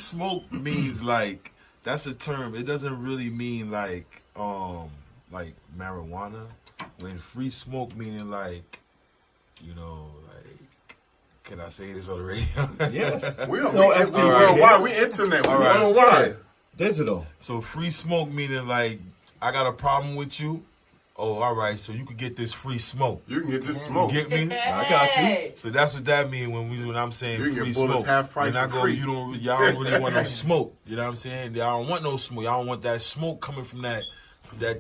smoke means like that's a term. It doesn't really mean like marijuana. When free smoke meaning like, you know, like, can I say this on the radio? Yes. We worldwide. We internet. We worldwide. Digital. So free smoke meaning like, I got a problem with you. Oh, all right. So you can get this free smoke. You can get this smoke. You get me? I got you. So that's what that means when I'm saying you free get bullets smoke. half price and I for go, free. y'all don't really want no smoke. You know what I'm saying? Y'all don't want no smoke. Y'all don't want that smoke coming from that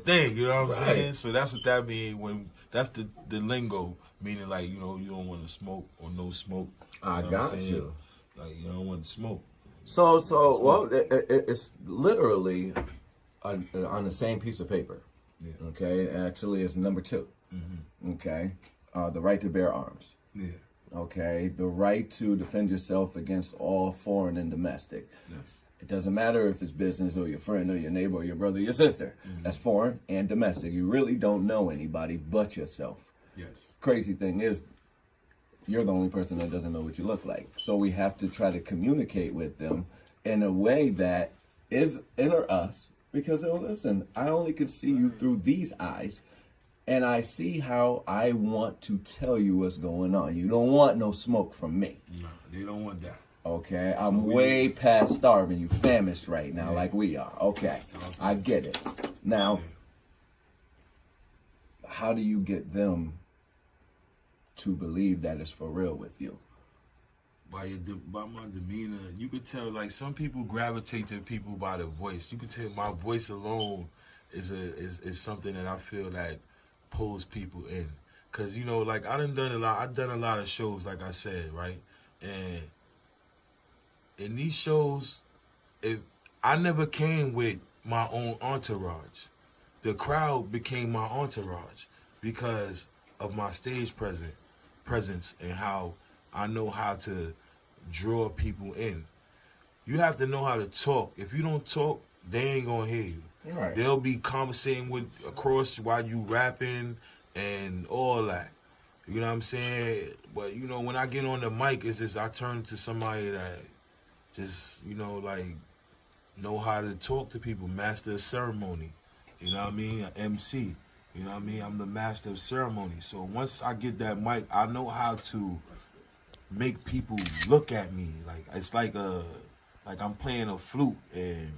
thing. You know what I'm saying? So that's what that means when that's the lingo, meaning like, you know, you don't want to smoke or no smoke. I got you. Like you don't want to smoke. So well, it's literally on the same piece of paper. Yeah. Okay, actually, it's number 2. Mm-hmm. Okay, the right to bear arms. Yeah. Okay, the right to defend yourself against all foreign and domestic. Yes. It doesn't matter if it's business or your friend or your neighbor or your brother or your sister. Mm-hmm. That's foreign and domestic. You really don't know anybody but yourself. Yes. Crazy thing is, you're the only person that doesn't know what you look like. So we have to try to communicate with them in a way that is inner us. Because, listen, I only can see you through these eyes, and I see how I want to tell you what's going on. You don't want no smoke from me. No, they don't want that. Okay, I'm way past starving. You famished right now, like we are. Okay, I get it. Now, how do you get them to believe that it's for real with you? By my demeanor, you could tell. Like some people gravitate to people by the voice. You could tell my voice alone is something that I feel that pulls people in. Cause you know, like I've done a lot of shows, like I said, right? And in these shows, I never came with my own entourage. The crowd became my entourage because of my stage presence and how I know how to draw people in. You have to know how to talk. If you don't talk, they ain't gonna hear you. Right. They'll be conversating across while you rapping and all that. You know what I'm saying? But you know, when I get on the mic, it's just I turn to somebody that just, you know, like know how to talk to people, master of ceremony. You know what I mean? An MC. You know what I mean? I'm the master of ceremony. So once I get that mic, I know how to make people look at me. Like it's like I'm playing a flute and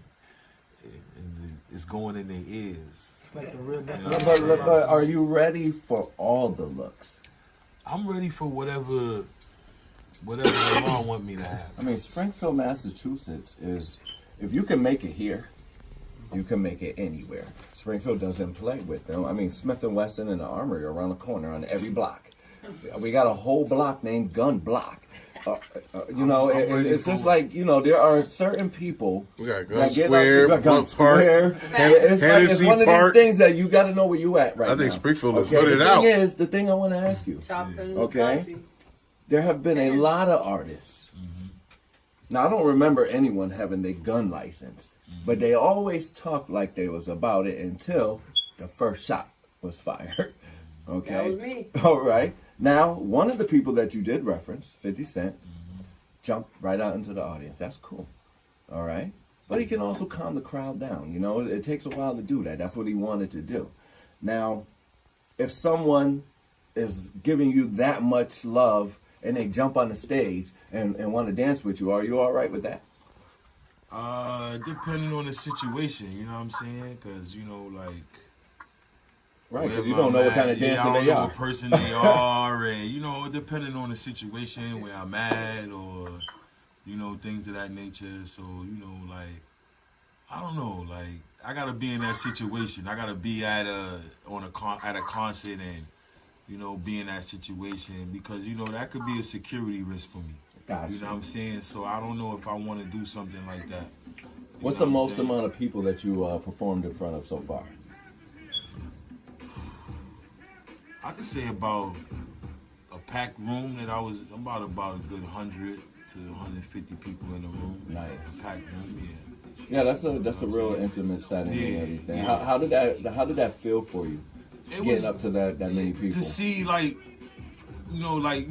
it's going in their ears. It's like the real But are you ready for all the looks? I'm ready for whatever the law want me to have. I mean, Springfield, Massachusetts is, if you can make it here, you can make it anywhere. Springfield doesn't play with them. I mean, Smith & Wesson and the Armory are around the corner on every block. We got a whole block named Gun Block. You know, it's just like, you know, there are certain people. We got Gun Square, Gun Park, it's one of these things that you got to know where you at right now. I think Springfield is okay? hooded out. The thing I want to ask you, okay, there have been a lot of artists. Mm-hmm. Now, I don't remember anyone having their gun license, but they always talked like they was about it until the first shot was fired. Okay. That was me. All right. Now, one of the people that you did reference, 50 Cent, jumped right out into the audience. That's cool. All right. But he can also calm the crowd down. You know, it takes a while to do that. That's what he wanted to do. Now, if someone is giving you that much love and they jump on the stage and want to dance with you, are you all right with that? Depending on the situation, you know what I'm saying? Because, you know, like... Right, because you don't know what kind of dancer they are. I don't know what person they are, and, you know, depending on the situation, where I'm at, or, you know, things of that nature. So, you know, like, I don't know, like, I got to be in that situation. I got to be at a concert and, you know, be in that situation because, you know, that could be a security risk for me. Gotcha. You know what I'm saying? So I don't know if I want to do something like that. What's the most amount of people that you performed in front of so far? I could say about a packed room that I was about a good 100 to 150 people in the room. Nice. A packed room, yeah. Yeah, that's a real intimate setting and everything. Yeah. How did that feel for you? Getting up to that many people. To see like how like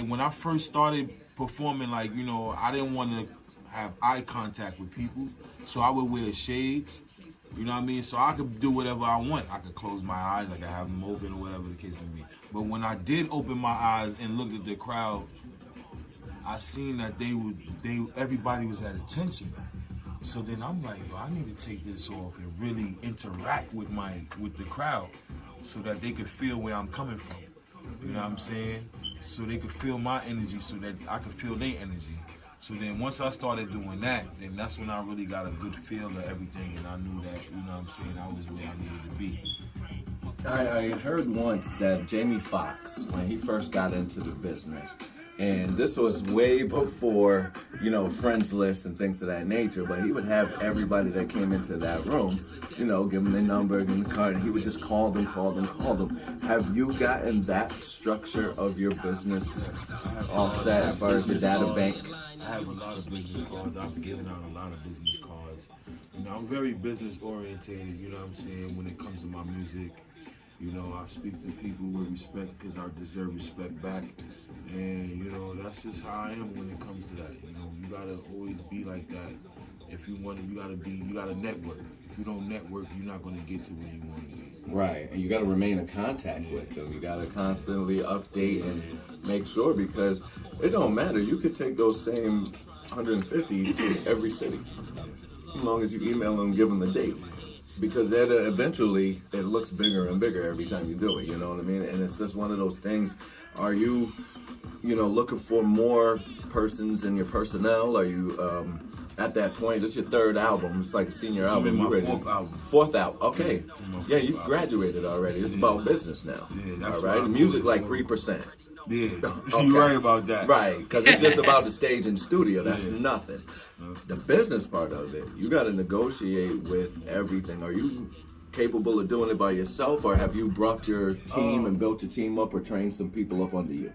when I first started performing, like, you know, I didn't want to have eye contact with people. So I would wear shades, you know what I mean? So I could do whatever I want. I could close my eyes, I could have them open or whatever the case may be. But when I did open my eyes and looked at the crowd, I seen that everybody was at attention. So then I'm like, yo, I need to take this off and really interact with the crowd so that they could feel where I'm coming from. You know what I'm saying? So they could feel my energy so that I could feel their energy. So then once I started doing that, then that's when I really got a good feel of everything, and I knew that, you know what I'm saying, I was where I needed to be. I heard once that Jamie Foxx, when he first got into the business, and this was way before, you know, friends lists and things of that nature, but he would have everybody that came into that room, you know, give them their number, give them the card, and he would just call them. Have you gotten that structure of your business all set as far as your data bank? I have a lot of business cards. I've given out a lot of business cards. You know, I'm very business orientated, you know what I'm saying, when it comes to my music. You know, I speak to people with respect because I deserve respect back. And, you know, that's just how I am when it comes to that. You know, you gotta always be like that. If you want to, you gotta network. If you don't network, you're not gonna get to where you want to be. Right, and you gotta remain in contact with them. You gotta constantly update and make sure, because it don't matter. You could take those same 150 to every city, as long as you email them and give them the date. Because then eventually it looks bigger and bigger every time you do it, you know what I mean? And it's just one of those things. Are you, you know, looking for more persons in your personnel? Are you at that point? This is your third album. It's like a senior album. My fourth album. Fourth album. Okay. Yeah, you've graduated already. It's about business now. Yeah, that's all right. The music like 3%. Yeah, okay. You're right about that. Right, because it's just about the stage and studio. That's nothing. The business part of it, you got to negotiate with everything. Are you capable of doing it by yourself, or have you brought your team and built your team up, or trained some people up under you?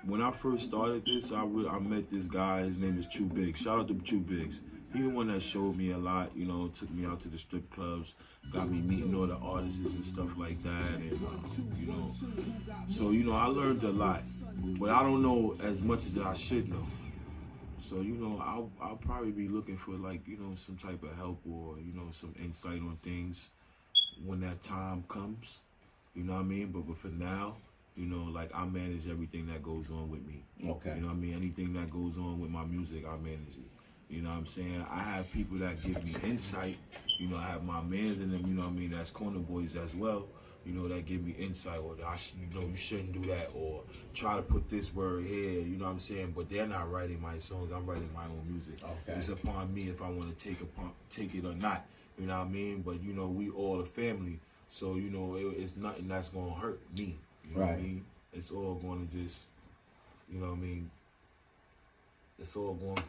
When I first started this, I met this guy. His name is True Biggs. Shout out to True Biggs. He the one that showed me a lot, you know, took me out to the strip clubs, got me meeting all the artists and stuff like that, and, you know. So, you know, I learned a lot, but I don't know as much as I should know. So, you know, I'll probably be looking for, like, you know, some type of help or, you know, some insight on things when that time comes, you know what I mean? But for now, you know, like, I manage everything that goes on with me. Okay. You know what I mean? Anything that goes on with my music, I manage it. You know what I'm saying? I have people that give me insight. You know, I have my mans in them, you know what I mean? That's Corner Boyz as well. You know, that give me insight, or you know, you shouldn't do that, or try to put this word here, you know what I'm saying? But they're not writing my songs, I'm writing my own music. Okay. It's upon me if I want to take it or not, you know what I mean? But, you know, we all a family, so, you know, it's nothing that's going to hurt me, you know what I mean? It's all going to just, you know what I mean? It's all going to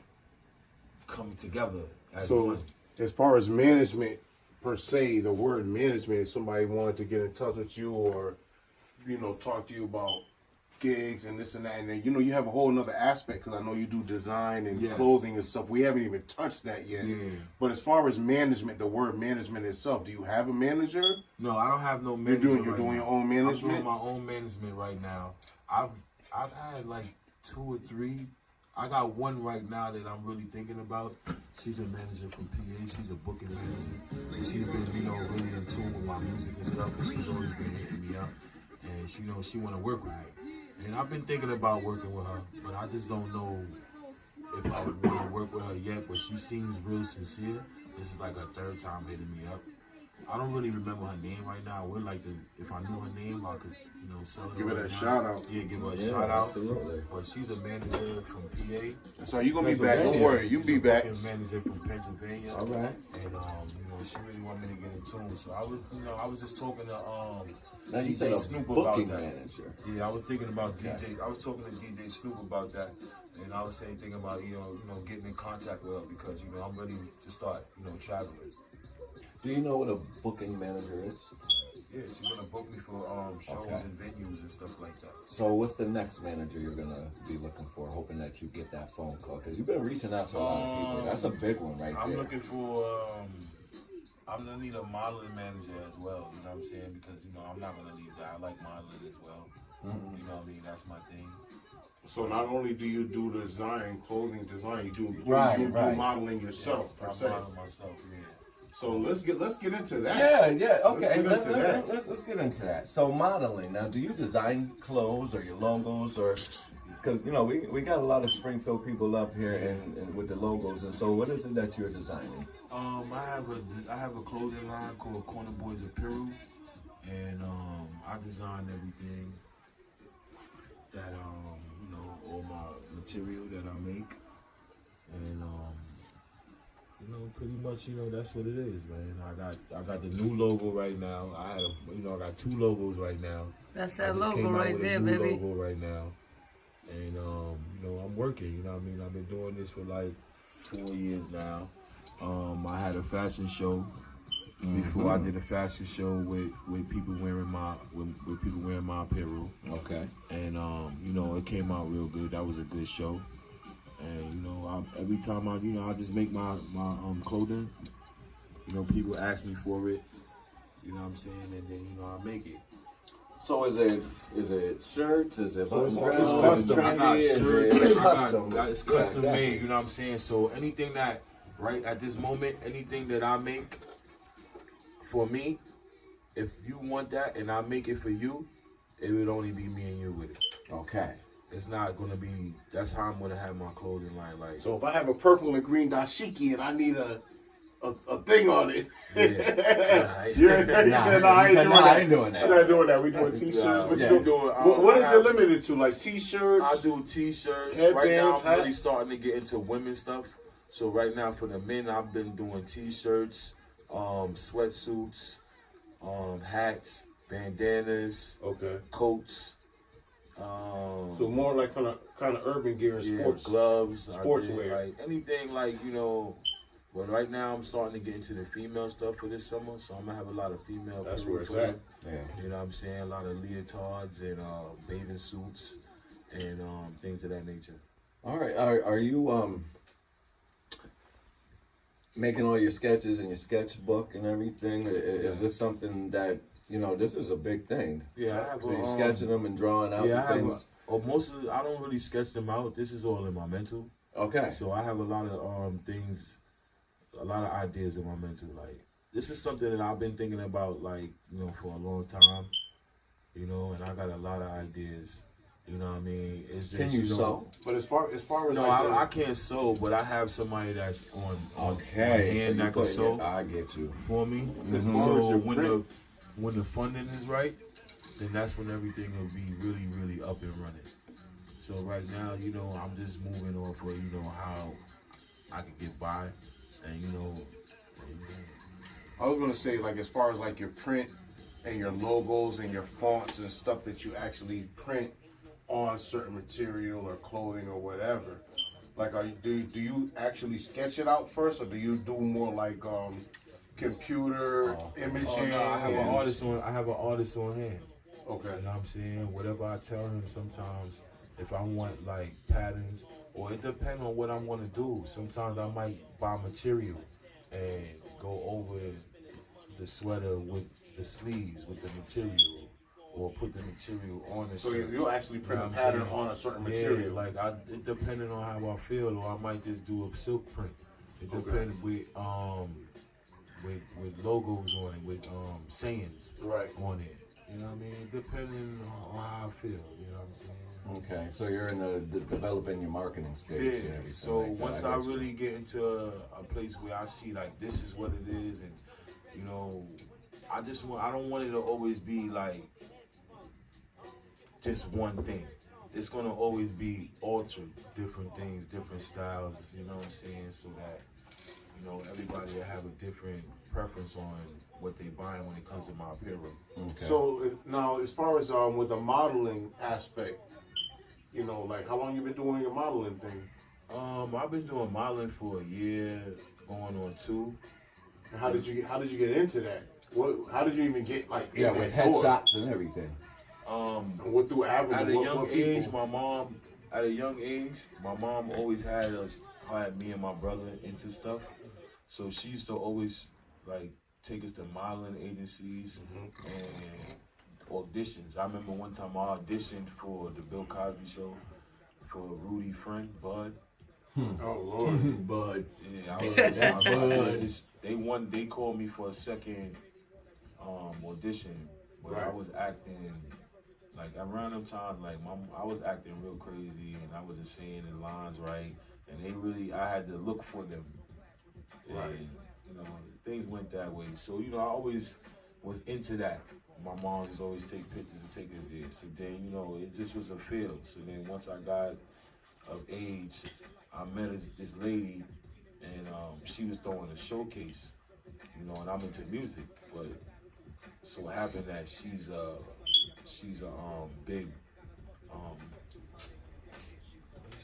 come together as one. As far as management per se, the word management, if somebody wanted to get in touch with you or, you know, talk to you about gigs and this and that, and then, you know, you have a whole another aspect, because I know you do design and clothing and stuff. We haven't even touched that yet. Yeah. But as far as management, the word management itself, do you have a manager? No, I don't have no manager. You're doing your own management? I'm doing my own management right now. I've had like 2 or 3. I got one right now that I'm really thinking about. She's a manager from PA. She's a booking manager. And she's been, you know, really in tune with my music and stuff. And she's always been hitting me up. And she, you know, she want to work with me. And I've been thinking about working with her, but I just don't know if I would want to work with her yet. But she seems real sincere. This is like her 3rd time hitting me up. I don't really remember her name right now. I would like to, if I knew her name, I could, you know, sell her. Give her a shout out. Yeah, give her a shout out. Absolutely. But she's a manager from PA. So you're going to be back. Don't worry. You'll be back. She's a manager from Pennsylvania. All right. And, you know, she really want me to get in tune. So I was just talking to, now you DJ Snoop about that. Manager. Yeah, I was thinking about DJ. I was talking to DJ Snoop about that. And I was thinking about, you know, getting in contact with her because, you know, I'm ready to start, you know, traveling. Do you know what a booking manager is? Yeah, she's gonna book me for shows and venues and stuff like that. So what's the next manager you're gonna be looking for, hoping that you get that phone call? Because you've been reaching out to a lot of people. That's a big one right there. I'm looking for, I'm gonna need a modeling manager as well, you know what I'm saying? Because, you know, I'm not gonna leave that. I like modeling as well. You know what I mean? That's my thing. So not only do you do design, clothing design, you do do modeling yourself per se. I model myself, yeah. So let's get into that. Yeah, okay. Let's get into that. Let's get into that. So modeling. Now, do you design clothes or your logos, or because we got a lot of Springfield people up here and with the logos, and so what is it that you're designing? I have a clothing line called Boyz Apparel, and I design everything that all my material that I make, and pretty much that's what it is, man. I got the new logo right now. I got 2 logos right now. That's that logo right there, baby. Logo right now, and I'm working. I've been doing this for like 4 years now. I had a fashion show before I did a fashion show with people wearing my apparel. Okay. And it came out real good. That was a good show. And every time I just make my clothing. People ask me for it. You know what I'm saying? And then I make it. So is it shirts? Is it So it's custom? I got shirts. It's It's custom made. You know what I'm saying? So anything that right at this moment, anything that I make for me, if you want that and I make it for you, it would only be me and you with it. Okay. It's not gonna be. That's how I'm gonna have my clothing line. Like, So if I have a purple and green dashiki and I need a thing on it, yeah. you said, no, I ain't doing that. I ain't doing that. We're not doing that. We're doing t-shirts. What Yeah. you doing? What is it limited to? Like t-shirts? I do t-shirts. Headbands, Right now, I'm really hats. starting to get into women's stuff. So right now, for the men, I've been doing t-shirts, sweatsuits, hats, bandanas, Okay. coats. So more like kind of urban gear and Yeah, sports. gloves, Sportswear. like anything like But right now I'm starting to get into the female stuff for this summer, so I'm gonna have a lot of female. That's apparel where it's for at. them. Yeah. You know what I'm saying? A lot of leotards and bathing suits and things of that nature. All right. Are you making all your sketches in your sketchbook and everything? Is this something that this is a big thing? Yeah, I have So you're sketching them and drawing out I have things. most of I don't really sketch them out. This is all in my mental. Okay. So I have a lot of things, a lot of ideas in my mental. Like, this is something that I've been thinking about, like, for a long time. And I got a lot of ideas. You know what I mean? It's just, Can you sew? But as far as No, like I can't sew, but I have somebody that's on Okay. hand that can sew I get you. for me. As far as So your when the funding is right, then that's when everything will be really, really up and running. So right now, I'm just moving off of how I could get by, and I was gonna say, like, as far as like your print and your logos and your fonts and stuff that you actually print on certain material or clothing or whatever. Like, do you actually sketch it out first, or do you do more like computer imaging? Oh, no, I have an artist on hand. Okay. You know what I'm saying? Whatever I tell him, sometimes if I want like patterns, or it depends on what I'm gonna do. Sometimes I might buy material and go over the sweater with the sleeves with the material, or put the material on the So shirt. you'll actually print You know a what I'm pattern saying? on a certain Yeah, material. like it depending on how I feel, or I might just do a silk print. It Okay. depends with logos on it, with sayings Right. on it. You know what I mean? Depending on how I feel. You know what I'm saying? Okay. So you're in the developing your marketing stage. Yeah. and everything So like that. once I I get you. really get into a place where I see like this is what it is, and I don't want it to always be like just one thing. It's gonna always be altered, different things, different styles. You know what I'm saying? So that everybody will have a different preference on what they buying when it comes to my apparel. Okay. So now, as far as with the modeling aspect, like, how long you been doing your modeling thing? I've been doing modeling for a year, going on 2. And how did you get into that? How did you even get like in with that door? headshots and everything. And what through avenue? At a what young people? age, my mom always had me and my brother into stuff. So she used to always like take us to modeling agencies and auditions. I remember one time I auditioned for the Bill Cosby show for Rudy friend, Bud. Oh Lord. Bud. Yeah, I was. They called me for a second audition, but I Right. was acting like around them times. Like I was acting real crazy, and I wasn't saying the lines right, and I had to look for them. Right. And, things went that way. So I always was into that. My mom used to always take pictures and take it there. So then it just was a feel. So then once I got of age, I met this lady, and she was throwing a showcase, and I'm into music, but so it happened that she's a big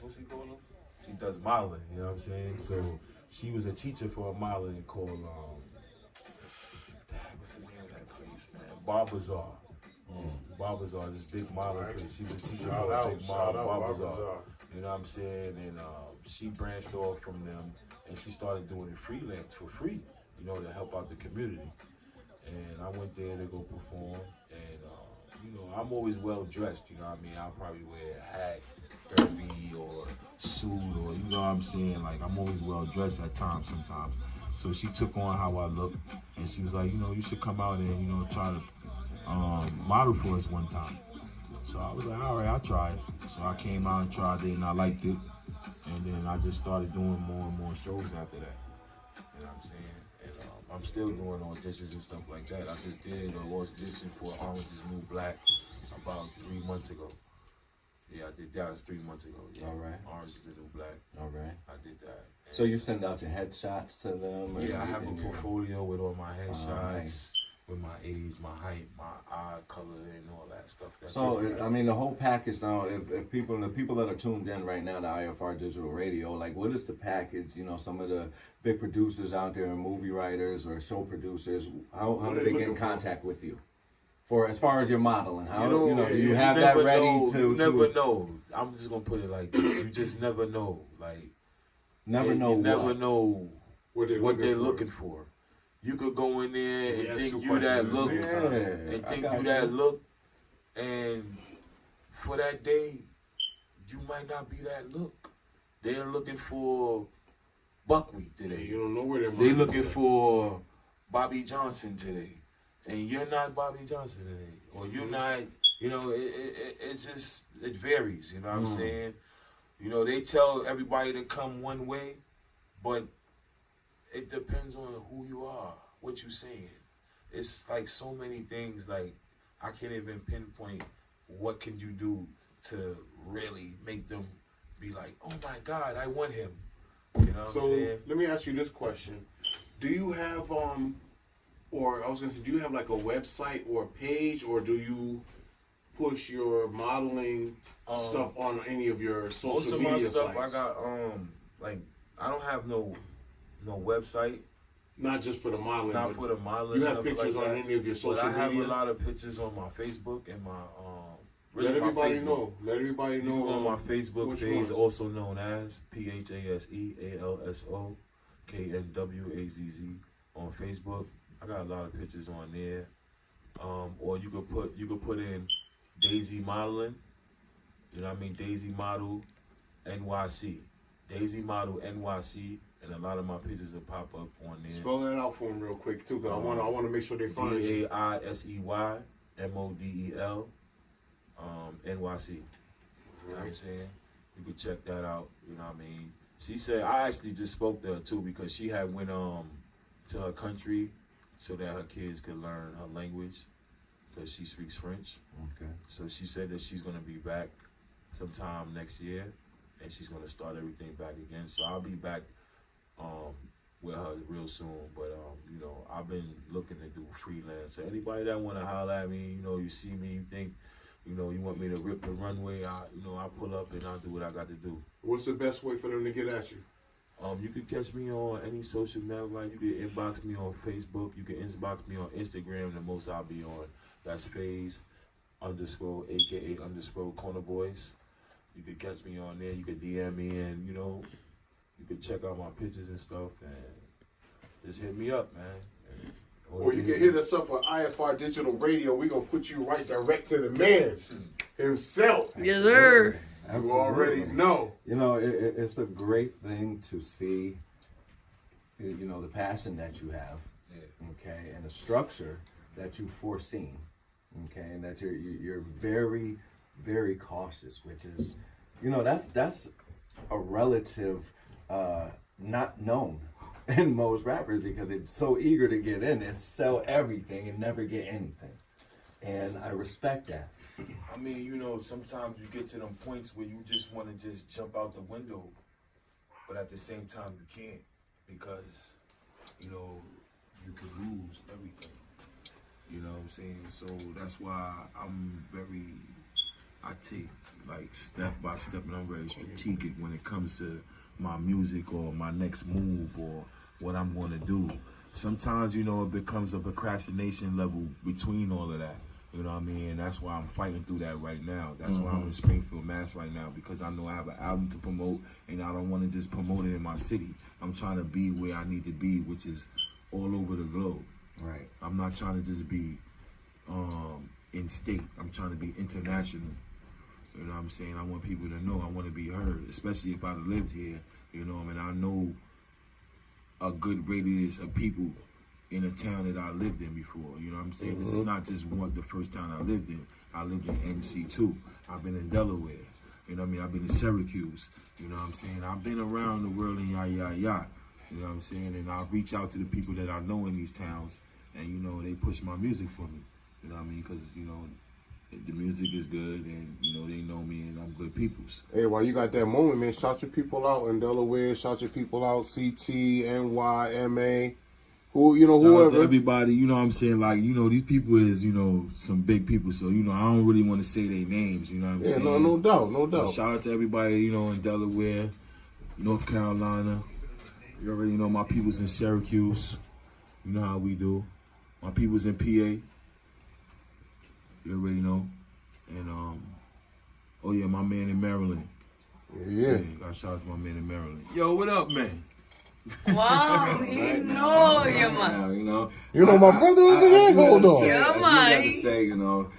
what's he call him? She does modeling, you know what I'm saying? So she was a teacher for a modeling called what's the name of that place, man? Bar Bazaar. Bar Bazaar, this big modeling place. She was a teacher for a big model, Bar Bazaar. You know what I'm saying? And she branched off from them, and she started doing it freelance for free, to help out the community. And I went there to go perform, and I'm always well dressed. You know what I mean? I'll probably wear a hat, derby, or suit, or you know what I'm saying? Like I'm always well dressed at times sometimes. So she took on how I look, and she was like, you should come out and try to model for us one time. So I was like, all right, I'll try it. So I came out and tried it, and I liked it. And then I just started doing more and more shows after that. You know what I'm saying? And I'm still doing auditions and stuff like that. I just did an audition for Orange is the New Black about 3 months ago. Yeah, I did that. It was 3 months ago. Yeah. All right. Orange is the New Black. All right. I did that. And So you send out your headshots to them? yeah, I have a portfolio with all my headshots. Nice. With my age, my height, my eye color, and all that stuff. So, I mean, the whole package now, if the people that are tuned in right now to IFR Digital Radio, like, what is the package? Some of the big producers out there, movie writers or show producers, how do they get in contact with you? For as far as your modeling, how do you have that ready to? You never know. I'm just gonna put it like this: you just never know. Like, never know what they're looking for. You could go in there and think you that look, and for that day, you might not be that look. They're looking for buckwheat today. You don't know where they're They're looking for Bobby Johnson today, and you're not Bobby Johnson today, or you're not. It's just it varies. You know what I'm saying? They tell everybody to come one way, but it depends on who you are, what you're saying. It's like so many things, like I can't even pinpoint what can you do to really make them be like, oh my God, I want him. You know what I'm saying? Let me ask you this question. Do you have, do you have like a website or a page, or do you push your modeling stuff on any of your social media sites? Most of my stuff, I got, I don't have no website. Not just for the modeling. Not for the modeling. You have pictures on any of your social media? I have a lot of pictures on my Facebook and my Let everybody know. Let everybody know. You on my Facebook page, also known as PhaseAlsOKNWAZZ on Facebook. I got a lot of pictures on there. Or you could put in Daisy Modeling. You know what I mean? Daisy Model NYC. Daisy Model NYC. And a lot of my pictures will pop up on there. Spell that out for them real quick too, cause I want to make sure they find you. DAISEYMODEL NYC. You know what I'm saying? You could check that out. You know what I mean? She said I actually just spoke to her too because she had went to her country so that her kids could learn her language because she speaks French. Okay. So she said that she's gonna be back sometime next year and she's gonna start everything back again. So I'll be back with her real soon, but I've been looking to do freelance. So anybody that want to holler at me, you see me, you think, you want me to rip the runway, I pull up and I'll do what I got to do. What's the best way for them to get at you? You can catch me on any social network. You can inbox me on Facebook. You can inbox me on Instagram. The most I'll be on. That's Phase _ AKA _ Corner Boyz. You can catch me on there. You can DM me and you can check out my pictures and stuff and just hit me up, man. Or you can hit us up on IFR Digital Radio. We're going to put you right direct to the man himself. Yes, sir. You already know. You know, it's a great thing to see, you know, the passion that you have, okay, and the structure that you've foreseen, okay, and that you're very, very cautious, which is, you know, that's a relative not known in most rappers because they're so eager to get in and sell everything and never get anything. And I respect that. I mean, you know, sometimes you get to them points where you just want to just jump out the window, but at the same time you can't because, you know, you could lose everything. You know what I'm saying? So that's why I take like step by step, and I'm very strategic when it comes to my music or my next move or what I'm going to do. Sometimes, you know, it becomes a procrastination level between all of that. You know what I mean? And that's why I'm fighting through that right now. That's why I'm in Springfield, Mass right now, because I know I have an album to promote, and I don't want to just promote it in my city. I'm trying to be where I need to be, which is all over the globe. Right. I'm not trying to just be in state. I'm trying to be international. You know what I'm saying? I want people to know. I want to be heard, especially if I lived here. You know, I mean, I know a good radius of people in a town that I lived in before. You know what I'm saying? This is not just the first town I lived in. I lived in NC too. I've been in Delaware. You know what I mean? I've been in Syracuse. You know what I'm saying? I've been around the world and yah. You know what I'm saying? And I reach out to the people that I know in these towns, and, you know, they push my music for me. You know what I mean? Because, you know, the music is good, and, you know, they know me, and I'm good peoples. Hey, while you got that moment, man, shout your people out in Delaware. Shout your people out, CT, NY, MA. Who, you know, Shout out whoever. to everybody, you know what I'm saying? Like, you know, these people is, you know, some big people. So, you know, I don't really want to say their names, you know what I'm saying? Yeah, no doubt. But shout out to everybody, you know, in Delaware, North Carolina. You already know my people's in Syracuse. You know how we do. My people's in PA. You already know. And, oh yeah, my man in Maryland. Yeah. Got shout out to my man in Maryland. Yo, what up, man? Wow, he know you, man. You know my brother over here. Hold on. Yeah, I man. do have to say, you know,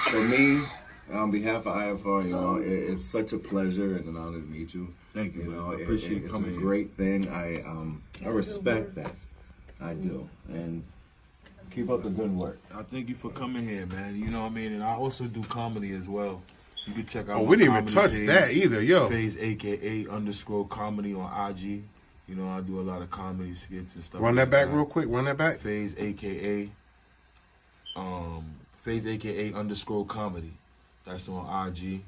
for me, on behalf of IFR, you know, it's such a pleasure and an honor to meet you. Thank you, You man. know, I appreciate it's coming a here. great thing. I respect that. I do. And keep up the good work. I thank you for coming here, man. You know what I mean? And I also do comedy as well. You can check out Oh, my we didn't even comedy touch page, that either, yo. Phase AKA_comedy on IG. You know, I do a lot of comedy skits and stuff. Run like that back real quick. Run that back. Phase AKA _comedy. That's on IG.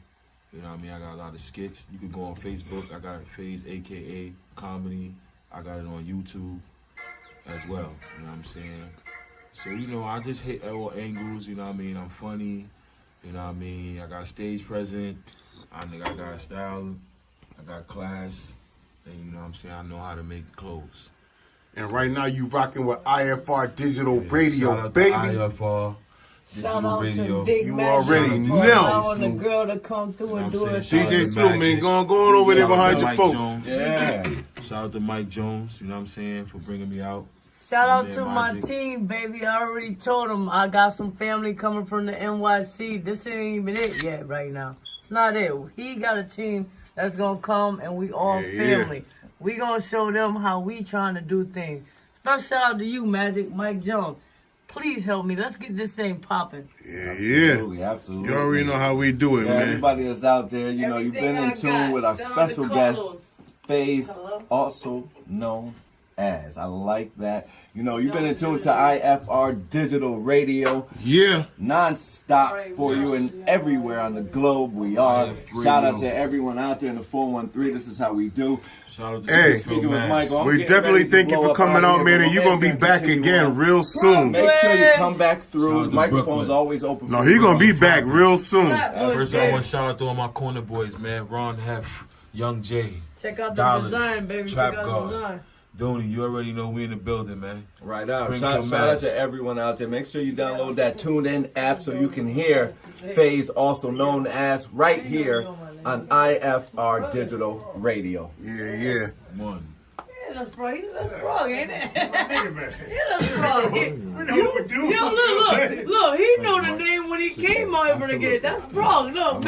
You know what I mean? I got a lot of skits. You can go on Facebook. I got Phase AKA comedy. I got it on YouTube as well. You know what I'm saying? So, you know, I just hit all angles. You know what I mean? I'm funny. You know what I mean? I got stage presence. I got style. I got class. And you know what I'm saying? I know how to make clothes. And right now you rocking with IFR Digital Shout Radio, out to baby. IFR Shout Digital out Radio. to Big You Mac already for know. allowing the girl to come through and do it. Shout out DJ to Snoop, man, Magic. going over there Shout out behind to your Mike folks. Jones. Yeah. Shout out to Mike Jones, you know what I'm saying, for bringing me out. Shout out Man, to my Magic. team, baby. I already told them I got some family coming from the NYC. This ain't even it yet right now. It's not it. He got a team that's going to come, and we all family. We going to show them how we trying to do things. Special shout out to you, Magic, Mike Jones. Please help me. Let's get this thing popping. Absolutely, absolutely. You already know how we do it, Yeah, man. everybody that's out there, you know, you've Everything been in I tune got. with our Shout out special to guest, Carlos. FaZe, Hello? also known as. I like that. You know, you've been in tune to IFR Digital Radio, Yeah. non-stop for you and everywhere on the globe we are. IF Shout out Radio. to everyone out there in the 413. This is how we do. Shout out to Hey. Springfield, Speaking with Mass. Michael, I'm We getting definitely ready to thank you blow for up coming out out, here, man, but and you're my going to be man's back continue again on. real soon. Make sure you come back Shout through. out to Microphone's Brooklyn. always open. No, for he you. going to be back real soon. First, I want to shout out to all my corner boys, man. Ron Hef, Young J, Check out the Dollars, design, baby. Trap Check out Guard. the design. Dooney, you already know we in the building, man. Right out. Springfield, Shout out Mass. to everyone out there. Make sure you download that TuneIn app so you can hear FaZe, also known as, right here on IFR Digital Radio. Yeah. One. Yeah, that's strong. He's a strong, ain't it? He's a strong. Yo, look. He know the name when he came over to get it. That's strong. Look, man.